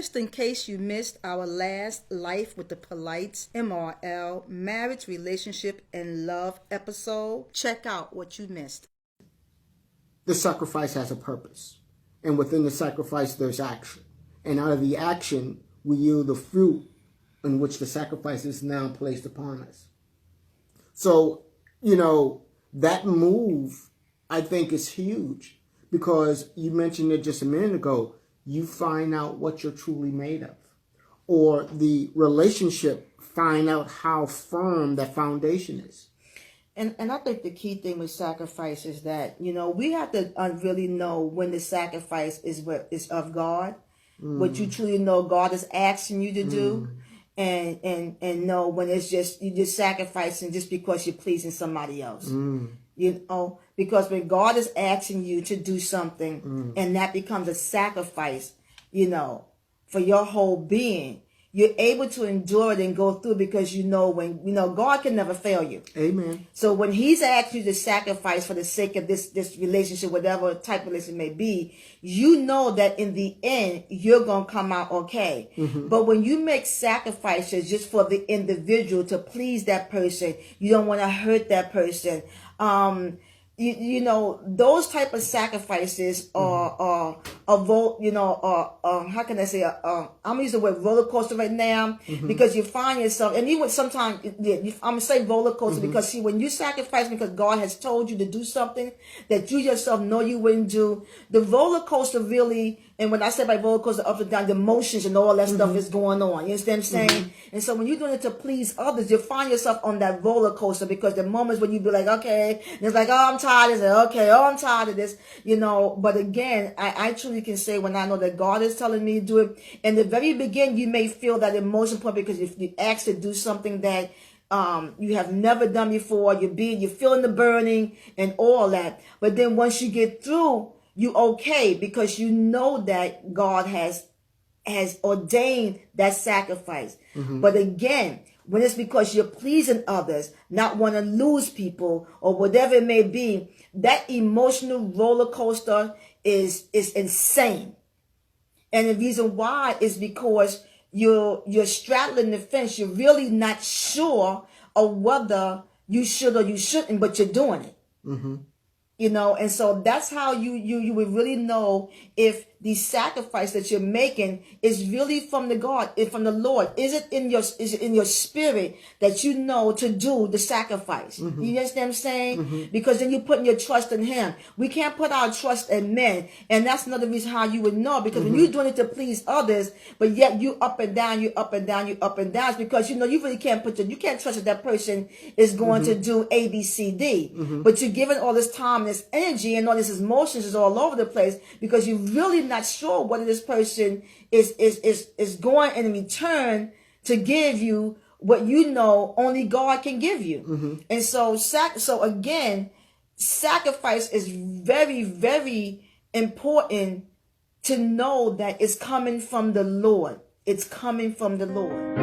Just in case you missed our last Life with the Polites MRL Marriage, Relationship, and Love episode, check out what you missed. The sacrifice has a purpose. And within the sacrifice, there's action. And out of the action, we yield the fruit in which the sacrifice is now placed upon us. So, that move, I think, is huge. Because you mentioned it just a minute ago, you find out what you're truly made of. Or the relationship find out how firm that foundation is. And I think the key thing with sacrifice is that, we have to really know when the sacrifice is of God, what you truly know God is asking you to do, and know when it's just, you're just sacrificing just because you're pleasing somebody else. Because when God is asking you to do something and that becomes a sacrifice, for your whole being, you're able to endure it and go through because God can never fail you. Amen. So when he's asked you to sacrifice for the sake of this relationship, whatever type of relationship may be, you know that in the end, you're going to come out okay. But when you make sacrifices just for the individual to please that person, you don't want to hurt that person. Those type of sacrifices are how can I say, I'm gonna use the word roller coaster right now, because you find yourself, and even sometimes, I'm gonna say roller coaster because see, when you sacrifice because God has told you to do something that you yourself know you wouldn't do, the roller coaster really, and when I say by roller coaster, up and down, the emotions and all that stuff is going on. You understand what I'm saying? And so when you're doing it to please others, you find yourself on that roller coaster, because the moments when you be like, okay, and it's like, oh, I'm tired of this. Okay, oh, I'm tired of this. But again, I truly can say when I know that God is telling me to do it, in the very beginning, you may feel that emotion point because if you ask to do something that you have never done before, you're feeling the burning and all that. But then once you get through, you okay, because you know that God has ordained that sacrifice. But again, when it's because you're pleasing others, not want to lose people or whatever it may be, that emotional roller coaster is insane. And the reason why is because you're straddling the fence. You're really not sure of whether you should or you shouldn't, but you're doing it. And so that's how you would really know if the sacrifice that you're making is really from the Lord. Is it in your spirit that you know to do the sacrifice? You understand what I'm saying? Because then you're putting your trust in Him. We can't put our trust in men, and that's another reason how you would know. Because when you're doing it to please others, but yet you up and down, it's because you really can't you can't trust that person is going to do A, B, C, D. But you're giving all this time, this energy, and all this emotions is all over the place because you're really not sure whether this person is going in return to give you what only God can give you. And so again, sacrifice is very, very important to know that it's coming from the Lord. It's coming from the Lord.